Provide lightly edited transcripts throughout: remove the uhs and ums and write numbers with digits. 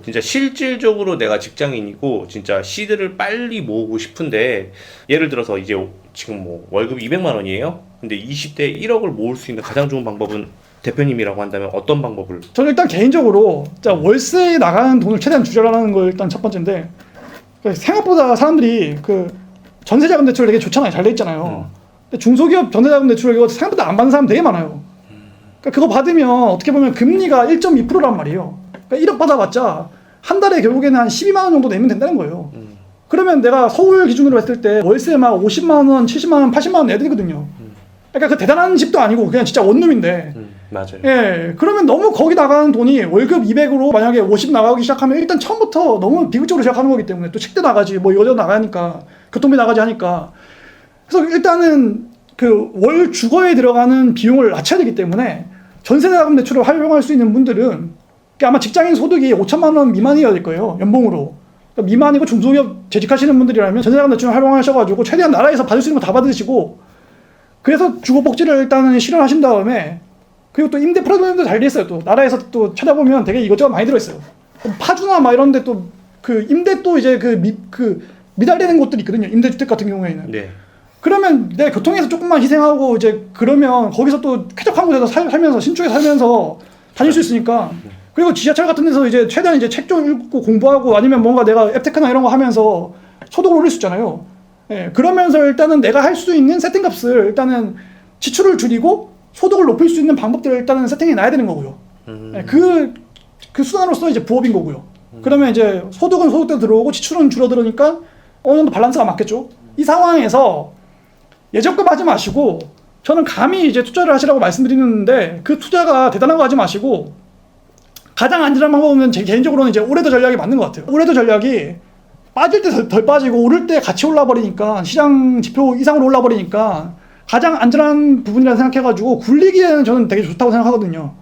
진짜 실질적으로 내가 직장인이고 진짜 시드를 빨리 모으고 싶은데 예를 들어서 이제 지금 뭐 월급이 200만 원이에요. 근데 20대 1억을 모을 수 있는 가장 좋은 방법은 대표님이라고 한다면 어떤 방법을? 저는 일단 개인적으로 월세에 나가는 돈을 최대한 줄여라는 걸 일단 첫 번째인데 생각보다 사람들이 그 전세자금 대출 되게 좋잖아요. 잘 돼 있잖아요. 근데 중소기업 전세자금 대출 이거 생각보다 안 받는 사람 되게 많아요. 그러니까 그거 받으면 어떻게 보면 금리가 1.2%란 말이에요. 그러니까 1억 받아봤자 한 달에 결국에는 한 12만 원 정도 내면 된다는 거예요. 그러면 내가 서울 기준으로 했을 때 월세 막 50만 원, 70만 원, 80만 원 내야 되거든요. 그러니까 그 대단한 집도 아니고 그냥 진짜 원룸인데. 맞아요. 예, 그러면 너무 거기 나가는 돈이 월급 200으로 만약에 50 나가기 시작하면 일단 처음부터 너무 비극적으로 시작하는 거기 때문에 또 식대 나가지 뭐 이거저거 나가니까 교통비 나가지 하니까 그래서 일단은 그 월 주거에 들어가는 비용을 낮춰야 되기 때문에 전세자금 대출을 활용할 수 있는 분들은 아마 직장인 소득이 5천만 원 미만이어야 될 거예요. 연봉으로. 그러니까 미만이고 중소기업 재직하시는 분들이라면 전세자금 대출을 활용하셔가지고 최대한 나라에서 받을 수 있는 거 다 받으시고 그래서 주거복지를 일단은 실현하신 다음에 그리고 또 임대 프로그램도 잘 돼 있어요. 또 나라에서 또 찾아보면 되게 이것저것 많이 들어있어요. 파주나 막 이런데 또 그 임대 또 이제 미달되는 곳들이 있거든요. 임대주택 같은 경우에는. 네. 그러면 내 교통에서 조금만 희생하고 이제 그러면 거기서 또 쾌적한 곳에서 살면서 신축에 살면서 다닐 수 있으니까. 그리고 지하철 같은 데서 이제 최대한 이제 책 좀 읽고 공부하고 아니면 뭔가 내가 앱테크나 이런 거 하면서 소득을 올릴 수 있잖아요. 예, 그러면서 일단은 내가 할 수 있는 세팅값을 일단은 지출을 줄이고 소득을 높일 수 있는 방법들을 일단은 세팅해 놔야 되는 거고요. 예, 그 수단으로서 이제 부업인 거고요. 그러면 이제 소득은 소득대로 들어오고 지출은 줄어들으니까 어느 정도 밸런스가 맞겠죠. 이 상황에서 예적금 하지 마시고 저는 감히 이제 투자를 하시라고 말씀드리는데 그 투자가 대단한 거 하지 마시고 가장 안전한 방법은 제 개인적으로는 이제 올해도 전략이 맞는 것 같아요. 올해도 전략이 빠질 때 덜 빠지고 오를 때 같이 올라버리니까 시장 지표 이상으로 올라버리니까 가장 안전한 부분이라 생각해가지고 굴리기에는 저는 되게 좋다고 생각하거든요.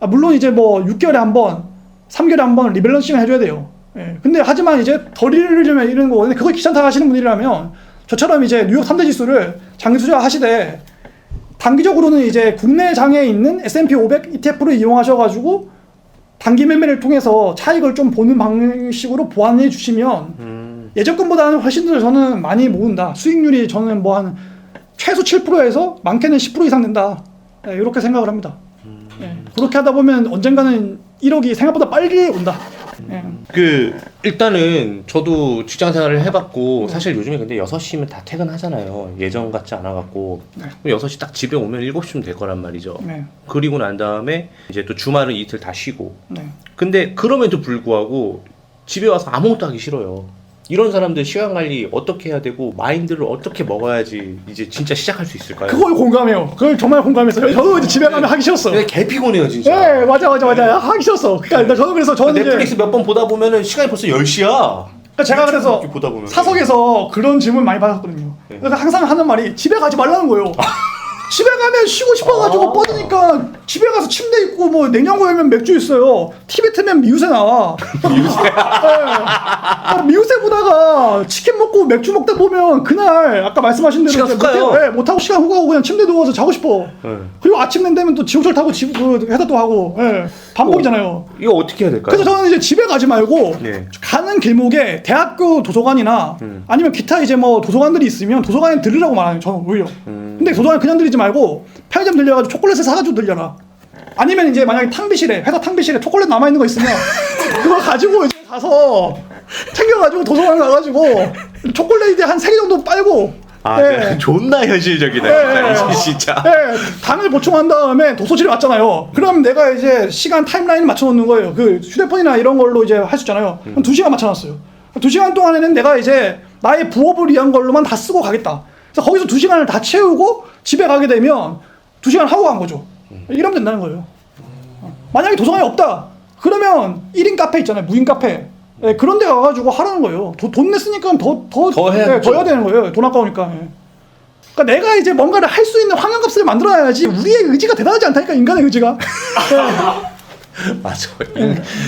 물론 이제 뭐 6개월에 한 번, 3개월에 한 번 리밸런싱을 해줘야 돼요. 예. 근데 하지만 이제 덜 잃으려면 이런 거, 근데 그걸 귀찮다 하시는 분들이라면 저처럼 이제 뉴욕 3대 지수를 장기 투자 하시되 단기적으로는 이제 국내 장에 있는 S&P 500 ETF를 이용하셔가지고 단기 매매를 통해서 차익을 좀 보는 방식으로 보완해 주시면 예적금보다는 훨씬 더 저는 많이 모은다. 수익률이 저는 뭐 한 최소 7%에서 많게는 10% 이상 된다. 네, 이렇게 생각을 합니다. 네, 그렇게 하다 보면 언젠가는 1억이 생각보다 빨리 온다. 네. 일단은 저도 직장 생활을 해봤고 사실 요즘에 근데 6시면 다 퇴근하잖아요. 예전 같지 않아갖고 네. 6시 딱 집에 오면 7시면 될 거란 말이죠. 네. 그리고 난 다음에 이제 또 주말은 이틀 다 쉬고 네. 근데 그럼에도 불구하고 집에 와서 아무것도 하기 싫어요. 이런 사람들 시간 관리 어떻게 해야 되고 마인드를 어떻게 먹어야지 이제 진짜 시작할 수 있을까요? 그걸 공감해요. 그걸 정말 공감했어요. 저도 이제 집에 가면 하기 싫었어. 근데 개 피곤해요 진짜. 네, 맞아. 하기 싫었어. 그러니까 저도 그래서 저는 넷플릭스 이제 몇 번 보다 보면은 시간이 벌써 10시야. 그러니까 제가 그래서 보다 보면. 사석에서 그런 질문 많이 받았거든요. 네. 그래서 항상 하는 말이 집에 가지 말라는 거예요. 집에 가면 쉬고 싶어가지고 뻗으니까 집에 가서 침대 있고 뭐 냉장고 열면 맥주 있어요. TV 틀면 미우새 나와. 미우새. 네. 미우새 보다가 치킨 먹고 맥주 먹다 보면 그날 아까 말씀하신 대로 시간 가요. 네, 못하고 시간 후가고 그냥 침대 누워서 자고 싶어. 네. 그리고 아침 되면 또 지하철 타고 회사 또 하고 반복이잖아요. 이거 어떻게 해야 될까요? 그래서 저는 이제 집에 가지 말고 네. 가는 길목에 대학교 도서관이나 아니면 기타 이제 뭐 도서관들이 있으면 도서관에 들으라고 말하는 저는 오히려. 근데 도서관 그냥 들리지 말고 편의점 들려가지고 초콜릿을 사가지고 들려라. 아니면 이제 만약에 회사 탕비실에 초콜릿 남아있는 거 있으면 그거 가지고 이제 가서 챙겨가지고 도서관 가가지고 초콜릿 이제 한 3개 정도 빨고 네. 존나 현실적이다. 네. 진짜. 네, 당을 보충한 다음에 도서실에 왔잖아요. 그럼 내가 이제 시간 타임라인을 맞춰놓는 거예요. 그 휴대폰이나 이런 걸로 이제 할 수 있잖아요. 그럼 2시간 맞춰놨어요. 2시간 동안에는 내가 이제 나의 부업을 위한 걸로만 다 쓰고 가겠다. 그래서 거기서 2시간을 다 채우고 집에 가게 되면 2시간 하고 간 거죠. 이러면 된다는 거예요. 만약에 도서관이 없다. 그러면 1인 카페 있잖아요. 무인 카페. 네, 그런 데 가가지고 하라는 거예요. 돈 냈으니까 더 해야 되는 거예요. 돈 아까우니까. 네. 그러니까 내가 이제 뭔가를 할 수 있는 환경값을 만들어야지 우리의 의지가 대단하지 않다니까, 인간의 의지가. 네. 맞아.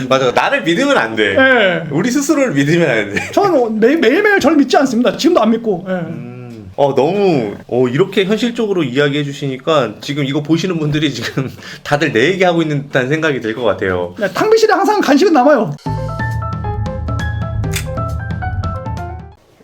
맞아. 나를 믿으면 안 돼. 네. 우리 스스로를 믿으면 안 돼. 저는 매일매일 저를 믿지 않습니다. 지금도 안 믿고. 네. 너무 이렇게 현실적으로 이야기해 주시니까 지금 이거 보시는 분들이 지금 다들 내 얘기하고 있는 듯한 생각이 들 것 같아요. 네, 탕비실에 항상 간식은 남아요.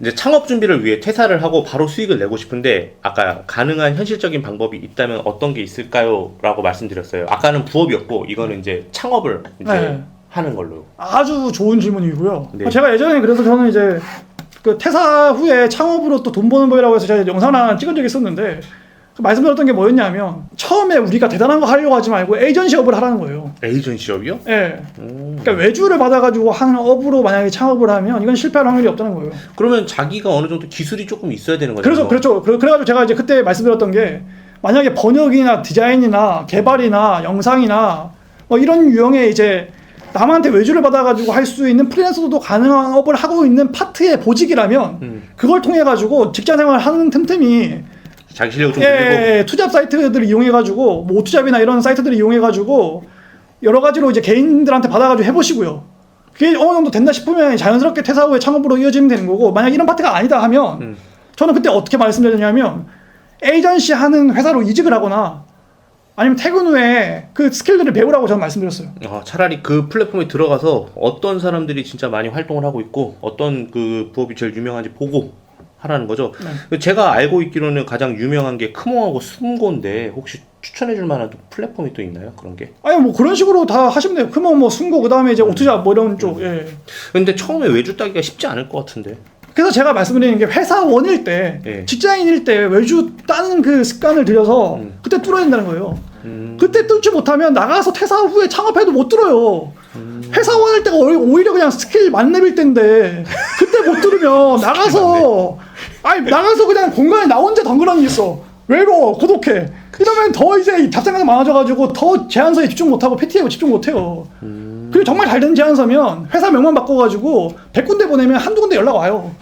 이제 창업 준비를 위해 퇴사를 하고 바로 수익을 내고 싶은데 아까 가능한 현실적인 방법이 있다면 어떤 게 있을까요? 라고 말씀드렸어요. 아까는 부업이었고 이거는 이제 창업을 이제 네. 하는 걸로. 아주 좋은 질문이고요. 네. 제가 예전에 그래서 저는 이제 그 퇴사 후에 창업으로 또 돈 버는 법이라고 해서 제가 영상을 하나 찍은 적이 있었는데 말씀드렸던 게 뭐였냐면 처음에 우리가 대단한 거 하려고 하지 말고 에이전시업을 하라는 거예요. 에이전시업이요? 예. 그러니까 외주를 받아가지고 하는 업으로 만약에 창업을 하면 이건 실패할 확률이 없다는 거예요. 그러면 자기가 어느 정도 기술이 조금 있어야 되는 거죠. 그렇죠. 그래가지고 제가 이제 그때 말씀드렸던 게 만약에 번역이나 디자인이나 개발이나 영상이나 뭐 이런 유형의 이제 남한테 외주를 받아가지고 할 수 있는 프리랜서도 가능한 업을 하고 있는 파트의 보직이라면 그걸 통해 가지고 직장 생활을 하는 틈틈이 자기 실력을 좀 늘리고. 투잡 사이트들을 이용해가지고 뭐 오투잡이나 이런 사이트들을 이용해가지고 여러 가지로 이제 개인들한테 받아가지고 해보시고요. 그게 어느 정도 된다 싶으면 자연스럽게 퇴사 후에 창업으로 이어지면 되는 거고 만약 이런 파트가 아니다 하면 저는 그때 어떻게 말씀드렸냐면 에이전시 하는 회사로 이직을 하거나 아니면 퇴근 후에 그 스킬들을 배우라고 저는 말씀드렸어요. 차라리 그 플랫폼에 들어가서 어떤 사람들이 진짜 많이 활동을 하고 있고 어떤 그 부업이 제일 유명한지 보고 하라는 거죠. 네. 제가 알고 있기로는 가장 유명한 게 크몽하고 숨고인데 혹시 추천해줄 만한 또 플랫폼이 또 있나요? 그런 게? 아니 뭐 그런 식으로 다 하시면 돼요. 그러면 뭐 순고 그 다음에 이제 오투잡 뭐 이런 쪽. 예. 근데 처음에 외주 따기가 쉽지 않을 것 같은데. 그래서 제가 말씀드리는 게 회사원일 때 예. 직장인일 때 외주 따는 그 습관을 들여서 그때 뚫어야 된다는 거예요. 그때 뚫지 못하면 나가서 퇴사 후에 창업해도 못 뚫어요. 회사원일 때가 오히려 그냥 스킬 만렙일 때인데 그때 못 뚫으면 나가서 나가서 그냥 공간에 나 혼자 덩그러니 있어. 외로워 고독해. 이러면 더 이제 잡생각이 많아져가지고 더 제안서에 집중 못하고 PT에 집중 못해요. 그리고 정말 잘 된 제안서면 회사 명만 바꿔가지고 100군데 보내면 한두 군데 연락 와요.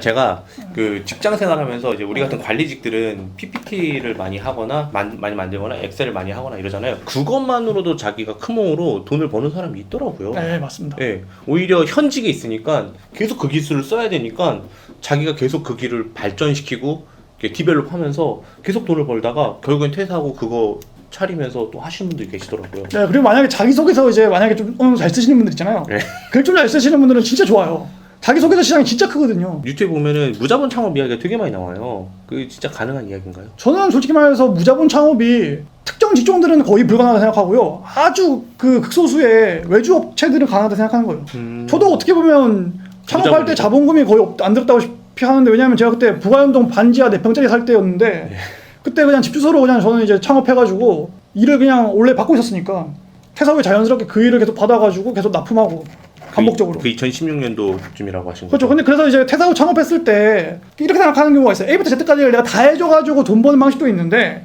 제가 그 직장 생활하면서 이제 우리 같은 관리직들은 PPT를 많이 하거나 많이 만들거나 엑셀을 많이 하거나 이러잖아요. 그것만으로도 자기가 크몽으로 돈을 버는 사람이 있더라고요. 네, 맞습니다. 예, 오히려 현직에 있으니까 계속 그 기술을 써야 되니까 자기가 계속 그 길을 발전시키고 디벨롭하면서 계속 돈을 벌다가 결국엔 퇴사하고 그거 차리면서 또 하시는 분들이 계시더라고요. 네, 그리고 만약에 자기소개서 이제 만약에 좀 어느 정도 잘 쓰시는 분들 있잖아요. 네. 글 좀 잘 쓰시는 분들은 진짜 좋아요. 자기소개서 시장이 진짜 크거든요. 유튜브 보면은 무자본 창업 이야기가 되게 많이 나와요. 그게 진짜 가능한 이야기인가요? 저는 솔직히 말해서 무자본 창업이 특정 직종들은 거의 불가능하다고 생각하고요. 아주 그 극소수의 외주 업체들은 가능하다고 생각하는 거예요. 저도 어떻게 보면 창업할 때 자본금이 거의 안 들었다고 하는데 왜냐하면 제가 그때 부가연동 반지하 4평짜리 살 때였는데 그때 그냥 집 주소로 그냥 저는 이제 창업해가지고 일을 그냥 원래 받고 있었으니까 퇴사 후에 자연스럽게 그 일을 계속 받아가지고 계속 납품하고 반복적으로. 그 2016년도쯤이라고 하신 거죠? 그렇죠. 근데 그래서 이제 퇴사 후 창업했을 때 이렇게 생각하는 경우가 있어요. A부터 Z까지를 내가 다 해줘가지고 돈 버는 방식도 있는데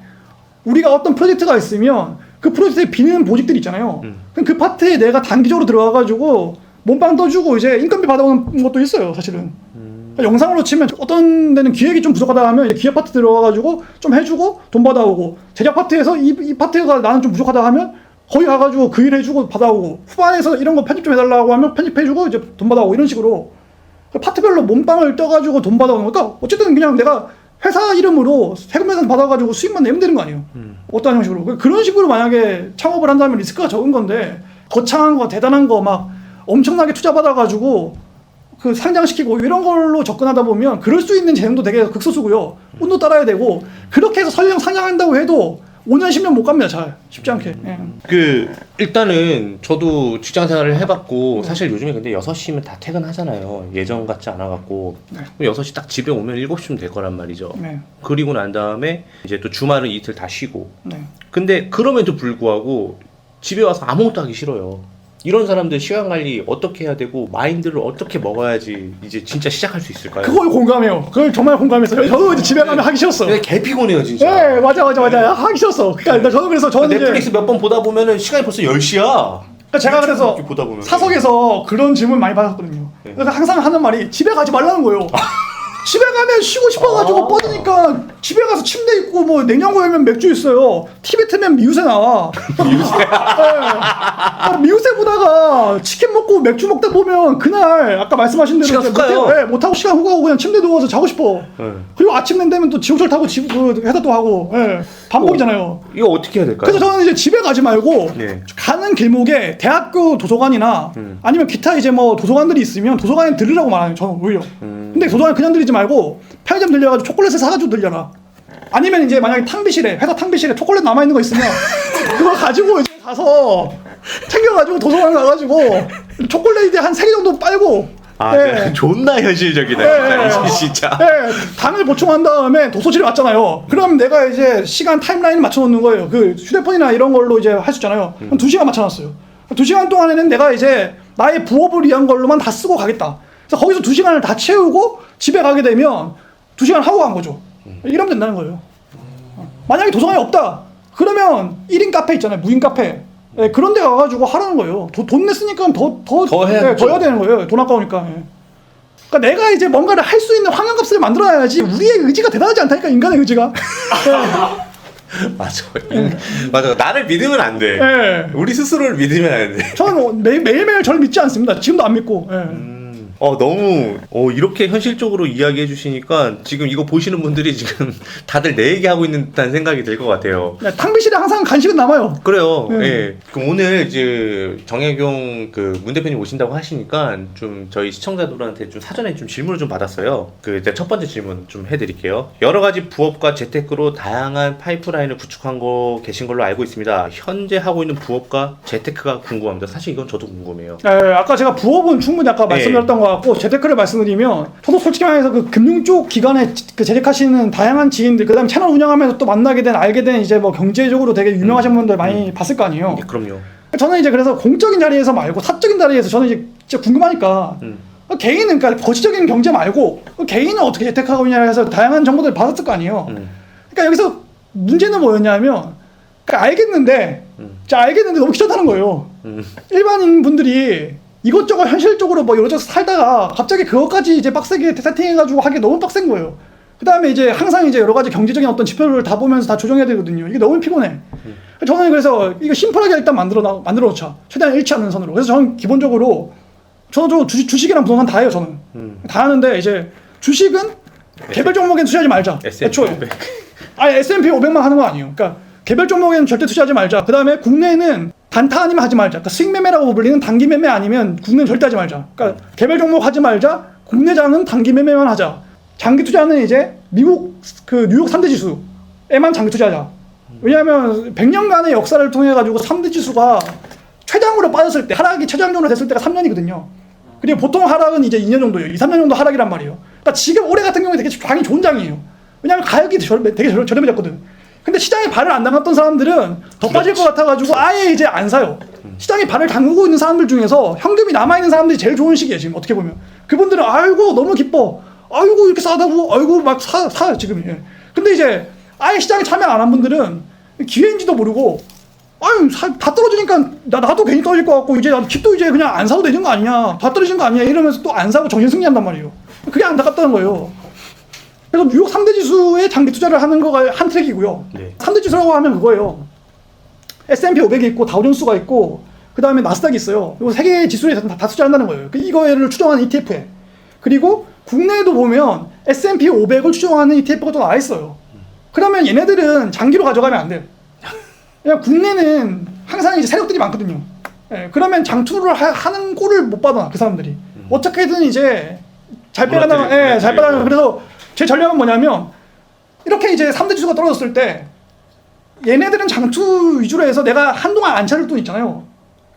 우리가 어떤 프로젝트가 있으면 그 프로젝트에 비는 보직들이 있잖아요. 그럼 그 파트에 내가 단기적으로 들어가가지고 몸빵 떠주고 이제 인건비 받아오는 것도 있어요, 사실은. 그러니까 영상으로 치면 어떤 데는 기획이 좀 부족하다 하면 이제 기획 파트 들어가가지고 좀 해주고 돈 받아오고 제작 파트에서 이 파트가 나는 좀 부족하다 하면 거기 가가지고 그 일 해주고 받아오고 후반에서 이런 거 편집 좀 해달라고 하면 편집해주고 이제 돈 받아오고 이런 식으로 파트별로 몸빵을 떠가지고 돈 받아오는 거니까 어쨌든 그냥 내가 회사 이름으로 세금회사 받아가지고 수익만 내면 되는 거 아니에요. 어떤 형식으로. 그런 식으로 만약에 창업을 한다면 리스크가 적은 건데 거창한 거 대단한 거 막 엄청나게 투자 받아가지고 그 상장시키고 이런 걸로 접근하다 보면 그럴 수 있는 재능도 되게 극소수고요. 운도 따라야 되고 그렇게 해서 설령 상장한다고 해도 5년 10년 못 갑니다. 잘 쉽지 않게. 예. 일단은 저도 직장 생활을 해봤고 사실 요즘에 근데 6시면 다 퇴근하잖아요. 예전 같지 않아갖고 네. 6시 딱 집에 오면 7시면 될 거란 말이죠. 네. 그리고 난 다음에 이제 또 주말은 이틀 다 쉬고 네. 근데 그럼에도 불구하고 집에 와서 아무것도 하기 싫어요. 이런 사람들 시간 관리 어떻게 해야 되고 마인드를 어떻게 먹어야지 이제 진짜 시작할 수 있을까요? 그걸 공감해요. 그걸 정말 공감했어요. 저도 이제 집에 가면 하기 싫었어. 근데 개 피곤해요 진짜. 네, 맞아. 하기 싫었어. 그러니까 저도 그래서 저는 넷플릭스 이제 몇 번 보다 보면은 시간이 벌써 10시야. 그러니까 제가 그래서 보다 보면. 사석에서 그런 질문 많이 받았거든요. 네. 그래서 항상 하는 말이 집에 가지 말라는 거예요. 집에 가면 쉬고 싶어가지고 뻗으니까 집에 가서 침대 있고 뭐 냉장고 열면 맥주 있어요. TV 틀면 미우새 나와. 미우새. 네. 미우새 보다가 치킨 먹고 맥주 먹다 보면 그날 아까 말씀하신 대로 시간 훅 가요. 못하고 시간 후가고 그냥 침대 누워서 자고 싶어. 네. 그리고 아침 되면 또 지옥철 타고 그 회사 또 하고 반복이잖아요. 이거 어떻게 해야 될까요? 그래서 저는 이제 집에 가지 말고 네. 가는 길목에 대학교 도서관이나 아니면 기타 이제 뭐 도서관들이 있으면 도서관에 들으라고 말하는 저는 오히려. 근데 도서관 그냥 들리지 말고 편의점 들려가지고 초콜릿을 사가지고 들려라. 아니면 이제 만약에 회사 탕비실에 초콜릿 남아있는 거 있으면 그거 가지고 이제 가서 챙겨가지고 도서관 가가지고 초콜릿 이제 한 3개 정도 빨고 네. 존나 현실적이다. 진짜. 네, 당을 보충한 다음에 도서실에 왔잖아요. 그럼 내가 이제 시간 타임라인을 맞춰놓는 거예요. 그 휴대폰이나 이런 걸로 이제 할 수 있잖아요. 그럼 2시간 맞춰놨어요. 2시간 동안에는 내가 이제 나의 부업을 위한 걸로만 다 쓰고 가겠다. 그래서 거기서 2시간을 다 채우고 집에 가게 되면 2시간 하고 간 거죠. 이러면 된다는 거예요. 만약에 도서관이 없다. 그러면 1인 카페 있잖아요. 무인 카페. 네, 그런 데 가가지고 하라는 거예요. 돈 냈으니까 더 해야 되는 거예요. 돈 아까우니까. 예. 그러니까 내가 이제 뭔가를 할 수 있는 환경값을 만들어야지 우리의 의지가 대단하지 않다니까, 인간의 의지가. 맞아. 맞아. 나를 믿으면 안 돼. 예. 우리 스스로를 믿으면 안 돼. 저는 매일매일 저를 믿지 않습니다. 지금도 안 믿고. 예. 너무 이렇게 현실적으로 이야기해 주시니까 지금 이거 보시는 분들이 지금 다들 내 얘기하고 있는 듯한 생각이 들 것 같아요. 야, 탕비실에 항상 간식은 남아요. 그래요. 예. 그럼 오늘 이제 정혜경 그 문 대표님 오신다고 하시니까 좀 저희 시청자들한테 좀 사전에 좀 질문을 좀 받았어요. 그 첫 번째 질문 좀 해드릴게요. 여러 가지 부업과 재테크로 다양한 파이프라인을 구축한 거 계신 걸로 알고 있습니다. 현재 하고 있는 부업과 재테크가 궁금합니다. 사실 이건 저도 궁금해요. 예, 아까 제가 부업은 충분히 아까 말씀드렸던 것 같고 재테크를 말씀드리면 저도 솔직히 말해서 그 금융 쪽 기관에 그 재직하시는 다양한 지인들 그다음에 채널 운영하면서 또 만나게 된 알게 된 이제 뭐 경제적으로 되게 유명하신 분들 많이 봤을 거 아니에요. 그럼요. 저는 이제 그래서 공적인 자리에서 말고 사적인 자리에서 저는 이제 진짜 궁금하니까 개인은 그러니까 거시적인 경제 말고 개인은 어떻게 재테크하고 있냐 해서 다양한 정보들을 받았을 거 아니에요. 그러니까 여기서 문제는 뭐였냐면 그러니까 알겠는데 너무 귀찮다는 거예요. 일반인 분들이 이것저것 현실적으로 뭐 이것저것 살다가 갑자기 그것까지 이제 빡세게 세팅해가지고 하기 너무 빡센 거예요. 그 다음에 이제 항상 이제 여러 가지 경제적인 어떤 지표를 다 보면서 다 조정해야 되거든요. 이게 너무 피곤해. 저는 그래서 이거 심플하게 일단 만들어 놓자. 최대한 잃지 않는 선으로. 그래서 저는 기본적으로 저도 주식이랑 부동산 다 해요. 저는 다 하는데 이제 주식은 개별 종목엔 투자하지 말자. 애초에. 아니 S&P 500만 하는 거 아니에요. 그러니까 개별 종목에는 절대 투자하지 말자. 그 다음에 국내는 단타 아니면 하지 말자. 그러니까 수익 매매라고 불리는 단기 매매 아니면 국내는 절대 하지 말자. 그러니까 개별 종목 하지 말자. 국내장은 단기 매매만 하자. 장기 투자는 이제 미국 그 뉴욕 3대 지수에만 장기 투자하자. 왜냐하면 100년간의 역사를 통해 가지고 3대 지수가 최장으로 빠졌을 때 하락이 최장적으로 됐을 때가 3년이거든요. 그리고 보통 하락은 이제 2년 정도예요. 2, 3년 정도 하락이란 말이에요. 그러니까 지금 올해 같은 경우에 되게 장이 좋은 장이에요. 왜냐하면 가격이 되게 저렴해졌거든. 근데 시장에 발을 안 담갔던 사람들은 더 빠질 것 같아가지고 아예 이제 안 사요. 시장에 발을 담그고 있는 사람들 중에서 현금이 남아있는 사람들이 제일 좋은 시기예요. 지금 어떻게 보면 그분들은 아이고 너무 기뻐, 아이고 이렇게 싸다고, 아이고 막 사요 지금. 예. 근데 이제 아예 시장에 참여 안 한 분들은 기회인지도 모르고 아유 다 떨어지니까 나도 괜히 떨어질 것 같고 이제 집도 이제 그냥 안 사도 되는 거 아니냐, 다 떨어진 거 아니냐 이러면서 또 안 사고 정신 승리한단 말이에요. 그게 안타깝다는 거예요. 그래서 뉴욕 3대 지수에 장기 투자를 하는 거가 한 트랙이고요. 네. 3대 지수라고 하면 그거예요. S&P 500이 있고 다우존스가 있고 그 다음에 나스닥이 있어요. 이거 세 개의 지수에 다 투자한다는 거예요. 이거를 추정하는 ETF에. 그리고 국내에도 보면 S&P 500을 추정하는 ETF가 또 나와 있어요. 그러면 얘네들은 장기로 가져가면 안 돼요. 그냥 국내는 항상 이제 세력들이 많거든요. 예, 그러면 장투를 하는 꼴을 못 받아 그 사람들이. 어떻게든 이제 잘 빼가나, 잘 빼가나. 그래서 제 전략은 뭐냐면 이렇게 이제 3대 지수가 떨어졌을 때 얘네들은 장투 위주로 해서 내가 한동안 안 차릴 돈 있잖아요.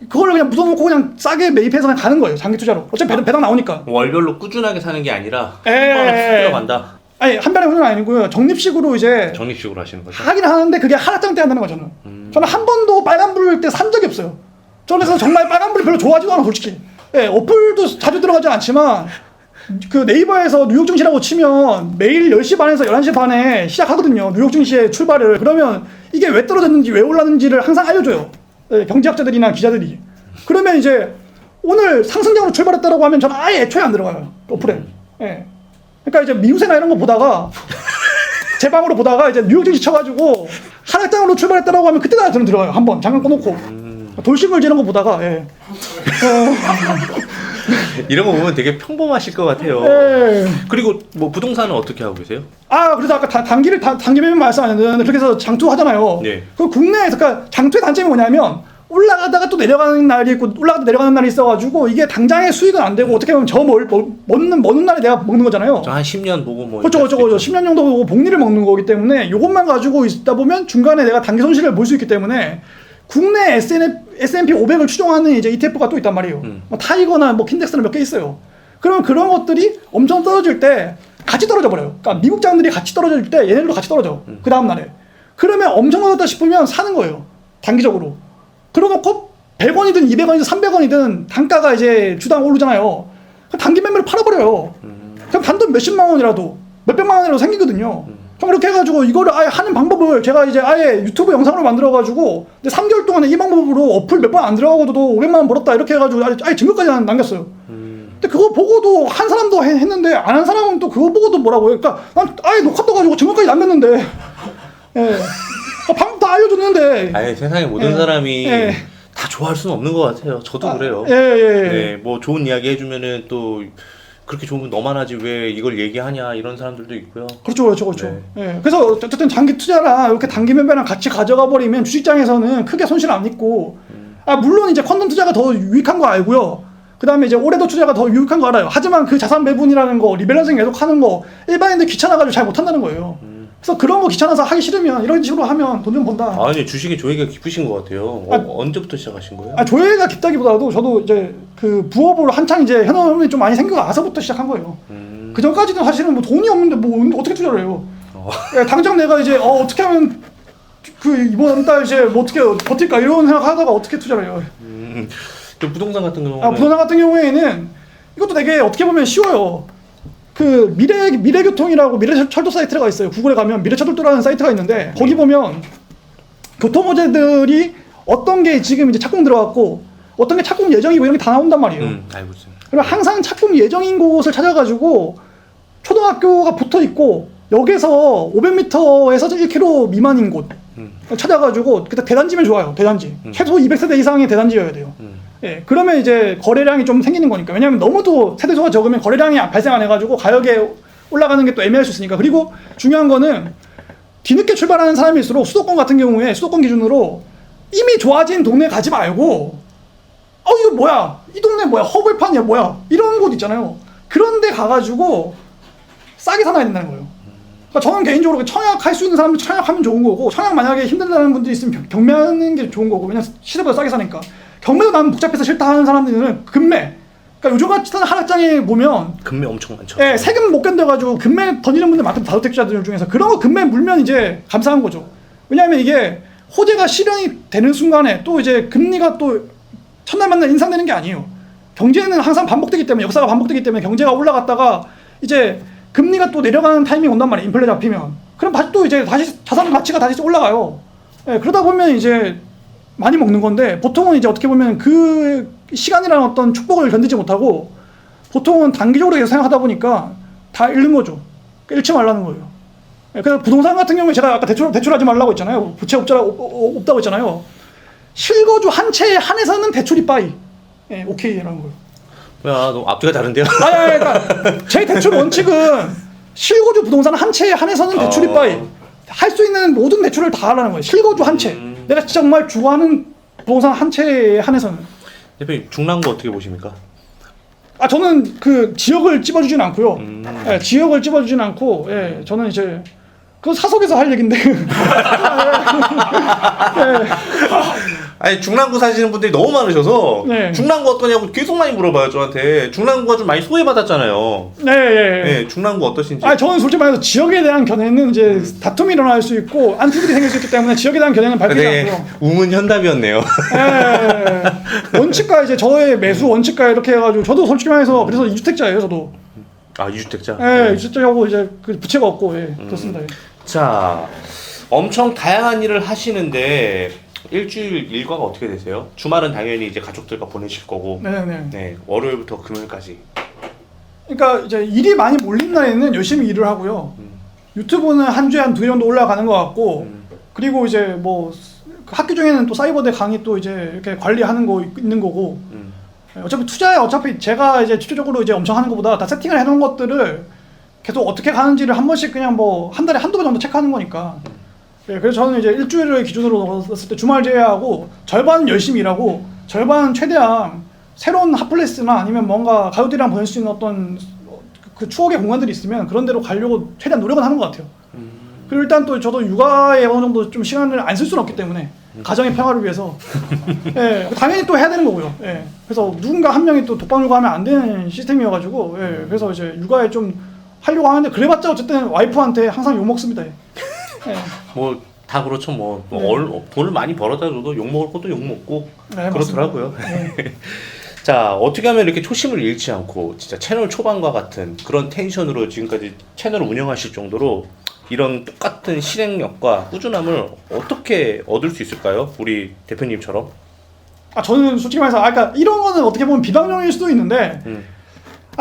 그걸 그냥 묻어놓고 그냥 싸게 매입해서 그냥 가는 거예요. 장기 투자로. 어차피 배당 나오니까. 월별로 꾸준하게 사는 게 아니라 한 번에 들어간다. 아니 한 번에 훈련 아니고요. 적립식으로 이제 적립식으로 하시는 거죠? 하긴 하는데 그게 하락장 때 한다는 거죠. 저는 한 번도 빨간불 때 산 적이 없어요. 저는 그래서 정말 빨간불 별로 좋아하지도 않아 솔직히. 예, 어플도 자주 들어가지 않지만 그 네이버에서 뉴욕 증시라고 치면 매일 10시 반에서 11시 반에 시작하거든요. 뉴욕 증시의 출발을. 그러면 이게 왜 떨어졌는지 왜 올랐는지를 항상 알려줘요. 예, 경제학자들이나 기자들이. 그러면 이제 오늘 상승장으로 출발했다라고 하면 저는 아예 애초에 안 들어가요. 어플에. 예. 그러니까 이제 미우새나 이런 거 보다가 제 방으로 보다가 이제 뉴욕 증시 쳐가지고 하락장으로 출발했다라고 하면 그때 저는 들어가요. 한번 잠깐 꺼놓고 돌싱글 지는 거 보다가. 예. 이런 거 보면 되게 평범하실 것 같아요. 예. 그리고 뭐 부동산은 어떻게 하고 계세요? 아 그래서 아까 단기 매매 말씀 안 했는데 그렇게 해서 장투 하잖아요. 네. 그 국내에서 그러니까 장투의 단점이 뭐냐면 올라가다가 또 내려가는 날이 있고 올라가다 내려가는 날이 있어가지고 이게 당장의 수익은 안 되고 어떻게 보면 먹는 날에 내가 먹는 거잖아요. 한 10년 보고 뭐 그렇죠. 10년 정도 보고 복리를 먹는 거기 때문에 이것만 가지고 있다 보면 중간에 내가 단기 손실을 볼 수 있기 때문에 국내 S&P 500을 추종하는 이제 ETF가 또 있단 말이에요. 뭐 타이거나 뭐 킨덱스나 몇 개 있어요. 그러면 그런 것들이 엄청 떨어질 때 같이 떨어져 버려요. 그러니까 미국 장들이 같이 떨어질 때 얘네들도 같이 떨어져. 그 다음 날에. 그러면 엄청 떨어졌다 싶으면 사는 거예요. 단기적으로. 그러놓고 100원이든 200원이든 300원이든 단가가 이제 주당 오르잖아요. 단기 매매를 팔아버려요. 그럼 단돈 몇십만 원이라도 몇백만 원이라도 생기거든요. 그렇게 해가지고 이거를 아예 하는 방법을 제가 이제 아예 유튜브 영상으로 만들어가지고 3개월 동안에 이 방법으로 어플 몇 번 안 들어가고도 500만 원 벌었다 이렇게 해가지고 아예 증거까지 남겼어요. 근데 그거 보고도 한 사람도 했는데 안 한 사람은 또 그거 보고도 뭐라고 해요. 그러니까 난 아예 녹화 떠가지고 증거까지 남겼는데 예. 방법 다 알려줬는데 아예 세상에 모든 사람이 다 좋아할 수는 없는 것 같아요. 저도 그래요. 네, 뭐 좋은 이야기 해주면은 또 그렇게 좋은 건 너만 하지 왜 이걸 얘기하냐 이런 사람들도 있고요. 그렇죠. 예. 그래서 어쨌든 장기 투자랑 이렇게 단기 매매랑 같이 가져가 버리면 주식장에서는 크게 손실 안 입고 물론 이제 퀀텀 투자가 더 유익한 거 알고요. 그 다음에 이제 올해도 투자가 더 유익한 거 알아요. 하지만 그 자산 배분이라는 거, 리밸런싱 계속 하는 거 일반인들 귀찮아가지고 잘 못한다는 거예요. 그래서 그런 거 귀찮아서 하기 싫으면 이런 식으로 하면 돈 좀 번다. 아니 주식에 조예가 깊으신 것 같아요. 언제부터 시작하신 거예요? 조예가 깊다기보다도 저도 이제 그 부업으로 한창 이제 현업이 좀 많이 생기고 나서부터 시작한 거예요. 그 전까지는 사실은 뭐 돈이 없는데 뭐 어떻게 투자를 해요? 당장 내가 이제 어떻게 하면 그 이번 달 이제 뭐 어떻게 버틸까 이런 생각하다가 어떻게 투자를 해요? 또 부동산 같은 경우는 부동산 같은 경우에는 이것도 되게 어떻게 보면 쉬워요. 그 미래교통이라고 미래철도 사이트가 있어요. 구글에 가면 미래철도라는 사이트가 있는데 거기 보면 교통호재들이 어떤 게 지금 이제 착공 들어갔고 어떤 게 착공 예정이고 이런 게 다 나온단 말이에요. 알고 있어요. 그럼 항상 착공 예정인 곳을 찾아가지고 초등학교가 붙어 있고 여기서 500m에서 1km 미만인 곳 찾아가지고 그때 대단지면 좋아요. 대단지 최소 200세대 이상의 대단지여야 돼요. 예, 그러면 이제 거래량이 좀 생기는 거니까. 왜냐하면 너무도 세대수가 적으면 거래량이 발생 안 해가지고 가격에 올라가는 게 또 애매할 수 있으니까. 그리고 중요한 거는 뒤늦게 출발하는 사람일수록 수도권 같은 경우에 수도권 기준으로 이미 좋아진 동네 가지 말고 이거 뭐야? 이 동네 뭐야? 허벌판이야 뭐야? 이런 곳 있잖아요. 그런 데 가가지고 싸게 사놔야 된다는 거예요. 그러니까 저는 개인적으로 청약할 수 있는 사람은 청약하면 좋은 거고 청약 만약에 힘들다는 분들이 있으면 경매하는 게 좋은 거고 왜냐면 시세보다 싸게 사니까. 경매도 나는 복잡해서 싫다 하는 사람들은 금매. 그러니까 요즘 같은 하락장에 보면 금매 엄청 많죠. 예, 세금 못 견뎌가지고 금매 던지는 분들 많거든요. 다주택자들 중에서 그런 거 금매 물면 이제 감사한 거죠. 왜냐하면 이게 호재가 실현이 되는 순간에 또 이제 금리가 또 첫날 만날 인상되는 게 아니에요. 경제는 항상 반복되기 때문에 역사가 반복되기 때문에 경제가 올라갔다가 이제 금리가 또 내려가는 타이밍이 온단 말이에요. 인플레 잡히면. 그럼 또 이제 다시 자산 가치가 다시 올라가요. 예, 그러다 보면 이제 많이 먹는 건데 보통은 이제 어떻게 보면 그 시간이라는 어떤 축복을 견디지 못하고 보통은 단기적으로 계속 생각하다 보니까 다 잃는 거죠. 잃지 말라는 거예요. 그래서 부동산 같은 경우에 제가 아까 대출하지 말라고 했잖아요. 부채 없다고 했잖아요. 실거주 한 채에 한해서는 대출이 빠이. 예, 오케이라는 거예요. 야, 너무 앞뒤가 다른데요? 그러니까 제 대출 원칙은 실거주 부동산 한 채에 한해서는 대출이 빠이. 할 수 있는 모든 대출을 다 하라는 거예요. 실거주 한 채. 내가 진짜 정말 좋아하는 부동산 한 채에 한해서는. 대표님 중랑구 어떻게 보십니까? 저는 그 지역을 찝어주진 않고요. 예, 지역을 찝어주진 않고, 예, 저는 이제 그 사석에서 할 얘긴데. 아니 중랑구 사시는 분들이 너무 많으셔서 중랑구 어떠냐고 계속 많이 물어봐요 저한테. 중랑구가 좀 많이 소외받았잖아요. 네, 중랑구 어떠신지. 저는 솔직히 말해서 지역에 대한 견해는 이제 다툼이 일어날 수 있고 안티들이 생길 수 있기 때문에 지역에 대한 견해는 밝히지 않고요. 우문현답이었네요. 원칙과 이제 저의 매수 원칙과 이렇게 해가지고 저도 솔직히 말해서 그래서 2주택자예요 저도. 2주택자? 네, 2주택자고 이제 그 부채가 없고 그렇습니다. 자, 엄청 다양한 일을 하시는데 일주일 일과가 어떻게 되세요? 주말은 당연히 이제 가족들과 보내실 거고. 네, 월요일부터 금요일까지. 그러니까 이제 일이 많이 몰린 날에는 열심히 일을 하고요. 유튜브는 한 주에 한 2회 정도 올라가는 것 같고, 그리고 이제 뭐 학교 중에는 또 사이버대 강의 또 이제 이렇게 관리하는 거 있는 거고. 어차피 투자에 어차피 제가 이제 주도적으로 이제 엄청 하는 것보다 다 세팅을 해놓은 것들을 계속 어떻게 가는지를 한 번씩 그냥 뭐 한 달에 한두 번 정도 체크하는 거니까. 예, 그래서 저는 이제 일주일을 기준으로 넣었을 때 주말 제외하고 절반 열심히 일하고 절반 최대한 새로운 핫플레이스나 아니면 뭔가 가족들이랑 보낼 수 있는 어떤 그 추억의 공간들이 있으면 그런 데로 가려고 최대한 노력은 하는 것 같아요. 그리고 일단 또 저도 육아에 어느 정도 좀 시간을 안 쓸 수는 없기 때문에 가정의 평화를 위해서 예, 당연히 또 해야 되는 거고요. 예, 그래서 누군가 한 명이 또 독방 육아하면 안 되는 시스템이어가지고 예, 그래서 이제 육아에 좀 하려고 하는데 그래봤자 어쨌든 와이프한테 항상 욕 먹습니다. 예. 뭐 다 그렇죠. 뭐 네. 돈을 많이 벌어다 줘도 욕 먹을 것도 욕 먹고 네, 그렇더라고요. 네. 자, 어떻게 하면 이렇게 초심을 잃지 않고 진짜 채널 초반과 같은 그런 텐션으로 지금까지 채널을 운영하실 정도로 이런 똑같은 실행력과 꾸준함을 어떻게 얻을 수 있을까요? 우리 대표님처럼. 아 저는 솔직히 말해서 그러니까 이런 거는 어떻게 보면 비방용일 수도 있는데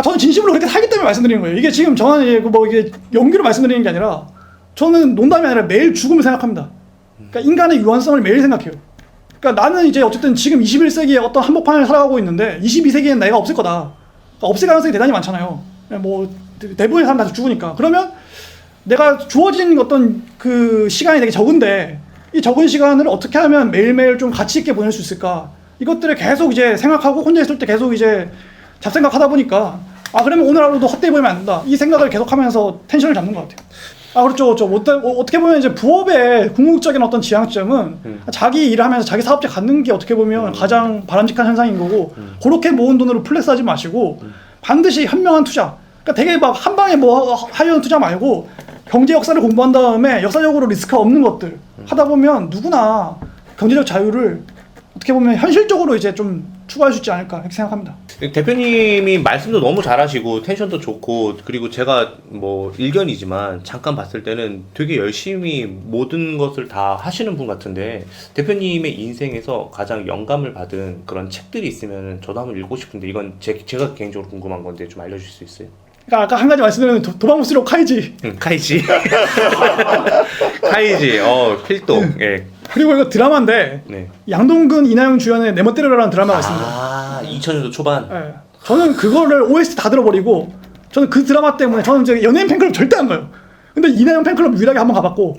저는 진심으로 그렇게 살기 때문에 말씀드리는 거예요. 이게 지금 저는 이게 뭐 이게 연기로 말씀드리는 게 아니라 저는 농담이 아니라 매일 죽음을 생각합니다. 그러니까 인간의 유한성을 매일 생각해요. 그러니까 나는 이제 어쨌든 지금 21세기에 어떤 한복판을 살아가고 있는데 22세기엔 내가 없을 거다. 그러니까 없을 가능성이 대단히 많잖아요. 뭐 대부분의 사람 다 죽으니까. 그러면 내가 주어진 어떤 그 시간이 되게 적은데 이 적은 시간을 어떻게 하면 매일매일 좀 가치 있게 보낼 수 있을까? 이것들을 계속 이제 생각하고 혼자 있을 때 계속 이제 잡생각하다 보니까 그러면 오늘 하루도 헛되이 보면 안 된다. 이 생각을 계속하면서 텐션을 잡는 것 같아요. 그렇죠, 그렇죠. 어떻게 보면 이제 부업의 궁극적인 어떤 지향점은 자기 일을 하면서 자기 사업체 갖는 게 어떻게 보면 가장 바람직한 현상인 거고 그렇게 모은 돈으로 플렉스하지 마시고 반드시 현명한 투자. 그러니까 되게 막 한 방에 뭐 하려는 투자 말고 경제 역사를 공부한 다음에 역사적으로 리스크가 없는 것들 하다 보면 누구나 경제적 자유를 어떻게 보면 현실적으로 이제 좀 추구할 수 있지 않을까 이렇게 생각합니다. 대표님이 말씀도 너무 잘하시고 텐션도 좋고 그리고 제가 뭐 일견이지만 잠깐 봤을 때는 되게 열심히 모든 것을 다 하시는 분 같은데 대표님의 인생에서 가장 영감을 받은 그런 책들이 있으면 저도 한번 읽고 싶은데 이건 제가 개인적으로 궁금한 건데 좀 알려주실 수 있어요? 그러니까 아까 한 가지 말씀드린 도박무스로 카이지. 카이지. 카이지. 필독. 예. 그리고 이거 드라마인데 네. 양동근 이나영 주연의 내 멋대로라는 드라마가 있습니다. 2000년도 초반. 네. 저는 그거를 OST 다 들어버리고 저는 그 드라마 때문에 저는 이제 연예인 팬클럽 절대 안 가요. 근데 이나영 팬클럽 유일하게 한번 가봤고.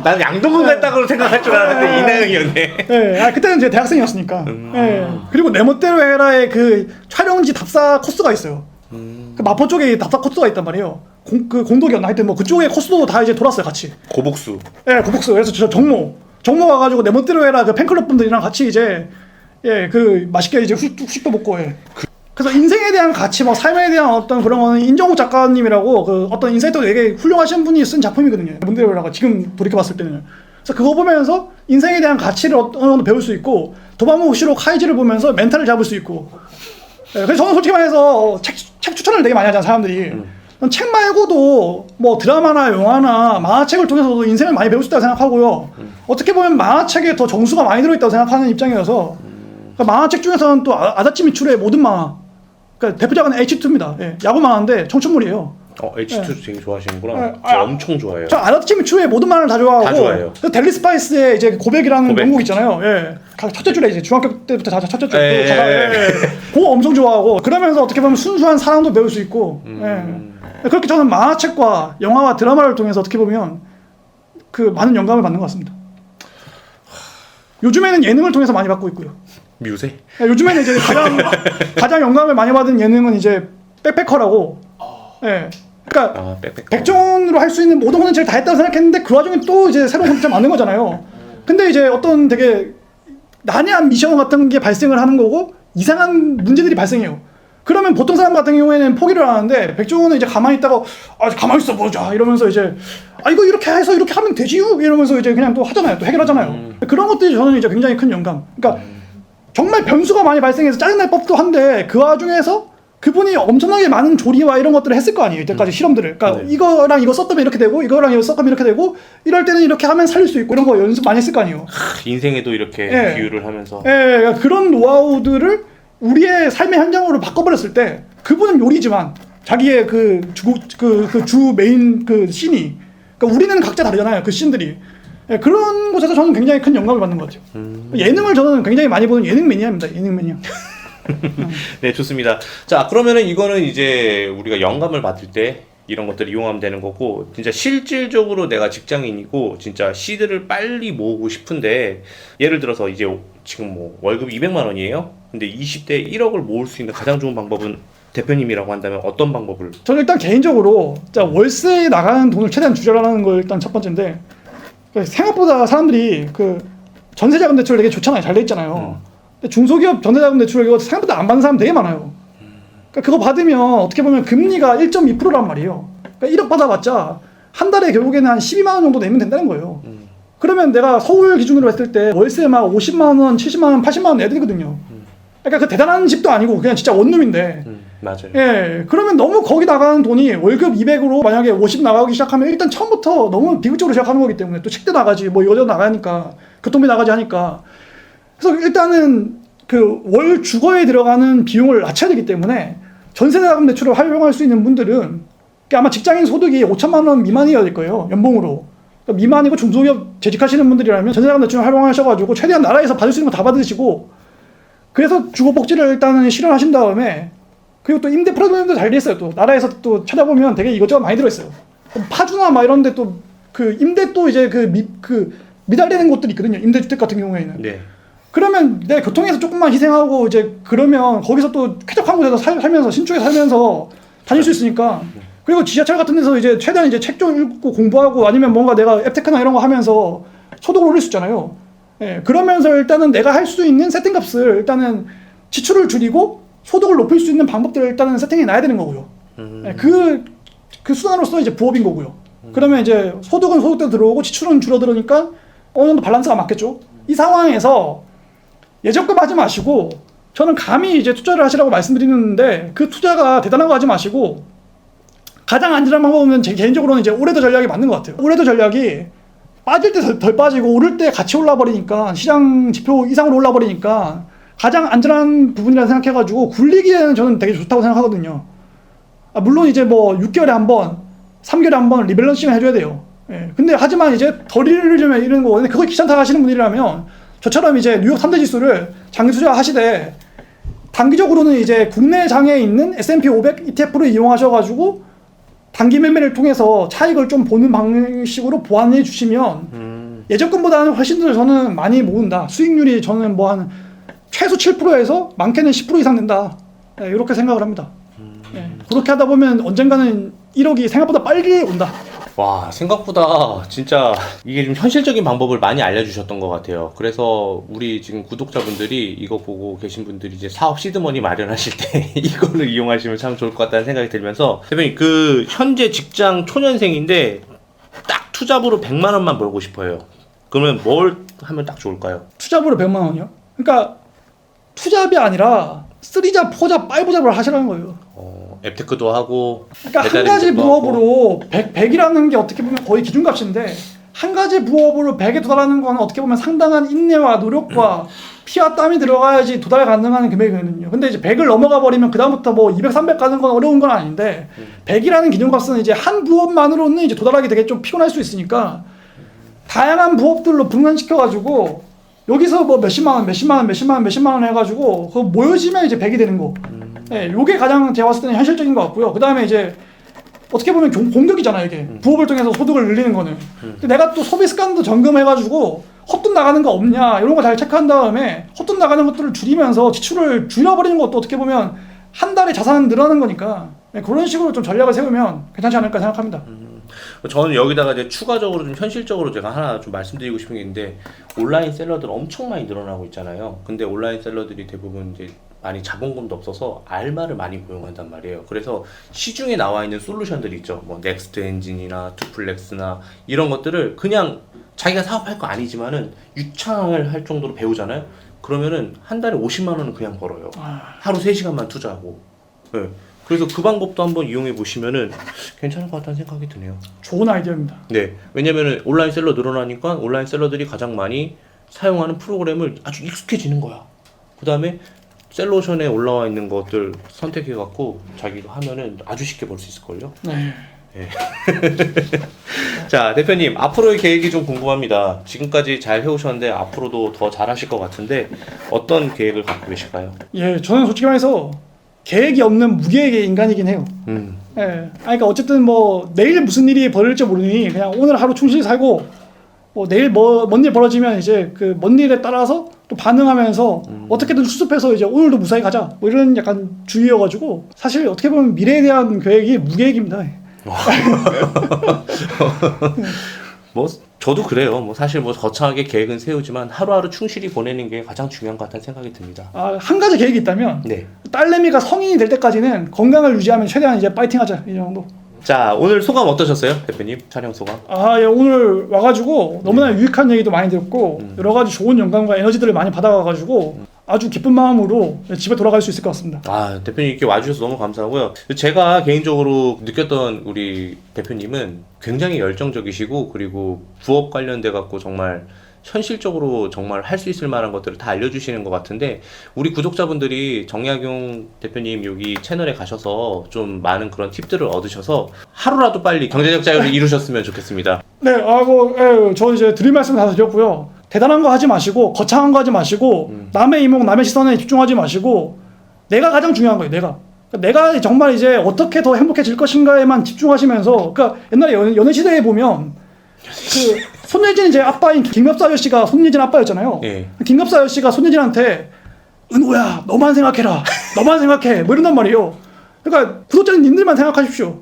난 양동근 같다고 생각할 줄 알았는데 이나영이었네. 네. 그때는 제가 대학생이었으니까. 네. 그리고 내 멋대로 해라의 그 촬영지 답사 코스가 있어요. 그 마포 쪽에 답사 코스가 있단 말이에요. 그 공덕이었나 하여튼 뭐 그쪽에 코스도 다 이제 돌았어요 같이. 고복수. 네, 고복수. 그래서 저 정모 가가지고 내 멋대로 해라 그 팬클럽 분들이랑 같이 이제 그 맛있게 이제 후식도 먹고 그래서 인생에 대한 가치, 뭐 삶에 대한 어떤 그런 거는 인정욱 작가님이라고 그 어떤 인사이터 되게 훌륭하신 분이 쓴 작품이거든요. 내 멋대로 해라가 지금 돌이켜 봤을 때는. 그래서 그거 보면서 인생에 대한 가치를 어느 정도 배울 수 있고 도마무시로 카이지를 보면서 멘탈을 잡을 수 있고. 그래서 저는 솔직히 말해서 책 추천을 되게 많이 하잖아요 사람들이. 책 말고도 뭐 드라마나 영화나 만화책을 통해서도 인생을 많이 배울 수 있다고 생각하고요. 어떻게 보면 만화책에 더 정수가 많이 들어있다고 생각하는 입장이어서 그러니까 만화책 중에서는 또 아다치 미츠루의 모든 만화 그러니까 대표작은 H2입니다. 야구 만화인데 청춘물이에요. H2 되게 좋아하시는구나. 저 엄청 좋아해요. 저 아다치 미츠루의 모든 만화를 다 좋아하고 다 좋아해요. 그 델리 스파이스의 이제 고백이라는 명곡 있잖아요. 첫째 줄에 이제 중학교 때부터 다 첫째 줄 그거 엄청 좋아하고 그러면서 어떻게 보면 순수한 사랑도 배울 수 있고 그렇게 저는 만화책과 영화와 드라마를 통해서 어떻게 보면 그 많은 영감을 받는 것 같습니다. 요즘에는 예능을 통해서 많이 받고 있고요. 뮤세? 요즘에는 이제 가장 영감을 많이 받은 예능은 이제 백패커라고. 그러니까 백종원으로 할 수 있는 모든 콘텐츠를 다 했다고 생각했는데 그 와중에 또 이제 새로운 콘텐츠 만든 거잖아요. 근데 이제 어떤 되게 난해한 미션 같은 게 발생을 하는 거고 이상한 문제들이 발생해요. 그러면 보통 사람 같은 경우에는 포기를 하는데 백종원은 이제 가만히 있다가 가만히 있어 보자 이러면서 이제 이거 이렇게 해서 이렇게 하면 되지요 이러면서 이제 그냥 또 하잖아요. 또 해결하잖아요. 그런 것들이 저는 이제 굉장히 큰 영감. 그러니까 정말 변수가 많이 발생해서 짜증날 법도 한데 그 와중에서 그분이 엄청나게 많은 조리와 이런 것들을 했을 거 아니에요. 이때까지 실험들을. 그러니까 이거랑 이거 썼다면 이렇게 되고 이거랑 이거 썼다면 이렇게 되고 이럴 때는 이렇게 하면 살릴 수 있고 이런 거 연습 많이 했을 거 아니에요. 인생에도 이렇게 비유를 하면서. 그러니까 그런 노하우들을 우리의 삶의 현장으로 바꿔버렸을 때 그분은 요리지만 자기의 주 메인 그 씬이 그러니까 우리는 각자 다르잖아요. 그 씬들이. 그런 곳에서 저는 굉장히 큰 영감을 받는 것 같아요. 예능을 저는 굉장히 많이 보는 예능 매니아입니다. 예능 매니아. 네, 좋습니다. 자, 그러면은 이거는 이제 우리가 영감을 받을 때 이런 것들을 이용하면 되는 거고, 진짜 실질적으로 내가 직장인이고 진짜 시드를 빨리 모으고 싶은데, 예를 들어서 이제 지금 뭐 월급 200만 원이에요. 근데 20대 1억을 모을 수 있는 가장 좋은 방법은, 대표님이라고 한다면 어떤 방법을? 저는 일단 개인적으로 자, 월세에 나가는 돈을 최대한 줄여라는 걸 일단 첫 번째인데, 생각보다 사람들이 그 전세자금 대출 되게 좋잖아요. 잘 돼 있잖아요. 근데 중소기업 전세자금 대출 이거 생각보다 안 받는 사람 되게 많아요. 그러니까 그거 받으면 어떻게 보면 금리가 1.2%란 말이에요. 그러니까 1억 받아봤자 한 달에 결국에는 한 12만 원 정도 내면 된다는 거예요. 그러면 내가 서울 기준으로 했을 때 월세 막 50만 원, 70만 원, 80만 원 내야 되거든요. 그러니까 그 대단한 집도 아니고 그냥 진짜 원룸인데. 맞아요. 예, 그러면 너무 거기 나가는 돈이 월급 200으로 만약에 50 나가기 시작하면 일단 처음부터 너무 비극적으로 시작하는 거기 때문에, 또 식대 나가지, 뭐 이거저거 나가니까, 교통비 나가지 하니까. 그래서 일단은 그 월 주거에 들어가는 비용을 낮춰야 되기 때문에 전세자금 대출을 활용할 수 있는 분들은, 그러니까 아마 직장인 소득이 5천만 원 미만이어야 될 거예요, 연봉으로. 그러니까 미만이고 중소기업 재직하시는 분들이라면 전세자금 대출을 활용하셔가지고 최대한 나라에서 받을 수 있는 거 다 받으시고, 그래서 주거복지를 일단은 실현하신 다음에, 그리고 또 임대 프로그램도 잘 돼 있어요. 또 나라에서 또 찾아보면 되게 이것저것 많이 들어있어요. 파주나 막 이런데 또 그 임대 또 이제 미달되는 곳들이 있거든요. 임대주택 같은 경우에는. 네. 그러면 내 교통에서 조금만 희생하고 이제 그러면 거기서 또 쾌적한 곳에서 살면서 신축에 살면서 다닐 수 있으니까. 그리고 지하철 같은 데서 이제 최대한 이제 책 좀 읽고 공부하고, 아니면 뭔가 내가 앱테크나 이런 거 하면서 소득을 올릴 수 있잖아요. 예, 그러면서 일단은 내가 할 수 있는 세팅값을, 일단은 지출을 줄이고 소득을 높일 수 있는 방법들을 일단은 세팅해 놔야 되는 거고요. 예, 그 수단으로서 이제 부업인 거고요. 그러면 이제 소득은 소득대로 들어오고 지출은 줄어들으니까 어느 정도 밸런스가 맞겠죠. 이 상황에서 예적금 하지 마시고, 저는 감히 이제 투자를 하시라고 말씀드리는데, 그 투자가 대단한 거 하지 마시고, 가장 안전한 방법은 제 개인적으로는 이제 올해도 전략이 맞는 것 같아요. 올해도 전략이 빠질 때 덜 빠지고 오를 때 같이 올라버리니까, 시장 지표 이상으로 올라버리니까 가장 안전한 부분이라 생각해가지고 굴리기에는 저는 되게 좋다고 생각하거든요. 물론 이제 뭐 6개월에 한 번, 3개월에 한 번 리밸런싱을 해줘야 돼요. 예. 근데 하지만 이제 덜 잃으려면 이런 거, 근데 그거 귀찮다 하시는 분이라면 저처럼 이제 뉴욕 3대 지수를 장기 투자 하시되, 단기적으로는 이제 국내 장에 있는 S&P 500 ETF를 이용하셔가지고 단기 매매를 통해서 차익을 좀 보는 방식으로 보완해 주시면 예전금보다는 훨씬 더 저는 많이 모은다. 수익률이 저는 뭐 한 최소 7%에서 많게는 10% 이상 된다. 네, 이렇게 생각을 합니다. 네, 그렇게 하다 보면 언젠가는 1억이 생각보다 빨리 온다. 와, 생각보다 진짜 이게 좀 현실적인 방법을 많이 알려주셨던 것 같아요. 그래서 우리 지금 구독자분들이 이거 보고 계신 분들이 이제 사업 시드머니 마련하실 때 이거를 이용하시면 참 좋을 것 같다는 생각이 들면서, 대표님 그 현재 직장 초년생인데 딱 투잡으로 100만 원만 벌고 싶어요. 그러면 뭘 하면 딱 좋을까요? 투잡으로 100만 원이요? 그러니까 투잡이 아니라 3잡, 4잡, 5잡을 하시라는 거예요. 앱테크도 하고. 그러니까 한 가지 부업으로 100이라는 게 어떻게 보면 거의 기준값인데, 한 가지 부업으로 100에 도달하는 건 어떻게 보면 상당한 인내와 노력과 피와 땀이 들어가야지 도달 가능한 금액이거든요. 근데 이제 100을 넘어가 버리면 그다음부터 뭐 200, 300 가는 건 어려운 건 아닌데, 100이라는 기준값은 이제 한 부업만으로는 이제 도달하기 되게 좀 피곤할 수 있으니까 다양한 부업들로 분산시켜가지고 여기서 뭐 몇십만 원, 몇십만 원, 몇십만 원, 몇십만 원 해가지고 그거 모여지면 이제 100이 되는 거. 네, 요게 가장 제가 봤을 때는 현실적인 것 같고요. 그 다음에 이제 어떻게 보면 공격이잖아요, 이게. 부업을 통해서 소득을 늘리는 거는. 근데 내가 또 소비 습관도 점검해가지고 헛돈 나가는 거 없냐, 이런 거 잘 체크한 다음에 헛돈 나가는 것들을 줄이면서 지출을 줄여버리는 것도 어떻게 보면 한 달에 자산은 늘어나는 거니까, 네, 그런 식으로 좀 전략을 세우면 괜찮지 않을까 생각합니다. 저는 여기다가 이제 추가적으로 좀 현실적으로 제가 하나 좀 말씀드리고 싶은 게 있는데, 온라인 셀러들 엄청 많이 늘어나고 있잖아요. 근데 온라인 셀러들이 대부분 이제 많이 자본금도 없어서 알바를 많이 고용한단 말이에요. 그래서 시중에 나와 있는 솔루션들이 있죠. 뭐 넥스트 엔진이나 투플렉스나 이런 것들을 그냥 자기가 사업할 거 아니지만은 유창을 할 정도로 배우잖아요. 그러면은 한 달에 50만 원은 그냥 벌어요. 하루 3시간만 투자하고. 네. 그래서 그 방법도 한번 이용해 보시면은 괜찮을 것 같다는 생각이 드네요. 좋은 아이디어입니다. 네, 왜냐면은 온라인 셀러 늘어나니까 온라인 셀러들이 가장 많이 사용하는 프로그램을 아주 익숙해지는 거야. 그 다음에 셀로션에 올라와 있는 것들 선택해 갖고 자기가 하면은 아주 쉽게 벌 수 있을걸요. 네. 네. 자, 대표님 앞으로의 계획이 좀 궁금합니다. 지금까지 잘 해오셨는데 앞으로도 더 잘하실 것 같은데 어떤 계획을 갖고 계실까요? 예, 저는 솔직히 말해서 계획이 없는 무계획의 인간이긴 해요. 그러니까 어쨌든 뭐 내일 무슨 일이 벌어질지 모르니 그냥 오늘 하루 충실히 살고 뭐 내일 뭔 일 벌어지면 이제 그 먼 일에 따라서 또 반응하면서 어떻게든 수습해서 이제 오늘도 무사히 가자 뭐 이런 약간 주의여가지고 사실 어떻게 보면 미래에 대한 계획이 무계획입니다. 뭐 저도 그래요. 뭐 사실 뭐 거창하게 계획은 세우지만 하루하루 충실히 보내는 게 가장 중요한 것 같다는 생각이 듭니다. 한 가지 계획이 있다면 네. 딸내미가 성인이 될 때까지는 건강을 유지하면 최대한 이제 파이팅하자 이 정도. 자, 오늘 소감 어떠셨어요, 대표님? 촬영 소감? 예, 오늘 와가지고 너무나 유익한 얘기도 많이 들었고 여러 가지 좋은 영감과 에너지들을 많이 받아가가지고 아주 기쁜 마음으로 집에 돌아갈 수 있을 것 같습니다. 대표님 이렇게 와주셔서 너무 감사하고요. 제가 개인적으로 느꼈던 우리 대표님은 굉장히 열정적이시고 그리고 부업 관련돼 갖고 정말 현실적으로 정말 할 수 있을 만한 것들을 다 알려주시는 것 같은데 우리 구독자분들이 정약용 대표님 여기 채널에 가셔서 좀 많은 그런 팁들을 얻으셔서 하루라도 빨리 경제적 자유를 이루셨으면 좋겠습니다. 네, 저 이제 드릴 말씀 다 드렸고요. 대단한 거 하지 마시고 거창한 거 하지 마시고 남의 이목 남의 시선에 집중하지 마시고 내가 가장 중요한 거예요. 내가 정말 이제 어떻게 더 행복해질 것인가에만 집중하시면서 그러니까 옛날에 연애 시대에 보면 그 손예진 이제 아빠인 김갑수 아저씨가 손예진 아빠였잖아요. 예. 김갑수 아저씨가 손예진한테 은호야 너만 생각해라 너만 생각해 뭐 이런단 말이에요. 그러니까 구독자님 님들만 생각하십시오.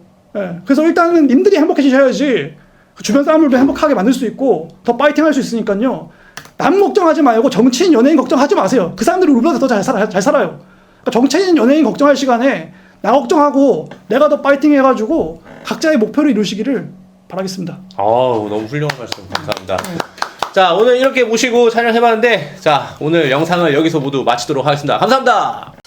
그래서 일단은 님들이 행복해지셔야지 주변 사람들도 행복하게 만들 수 있고 더 파이팅할 수 있으니까요. 남 걱정하지 말고 정치인 연예인 걱정하지 마세요. 그 사람들이 우리보다 더 잘 살아요. 그러니까 정치인 연예인 걱정할 시간에 나 걱정하고 내가 더 파이팅 해가지고 각자의 목표를 이루시기를 바라겠습니다. 너무 훌륭한 말씀 감사합니다. 자, 오늘 이렇게 모시고 촬영해봤는데 자, 오늘 영상을 여기서 모두 마치도록 하겠습니다. 감사합니다.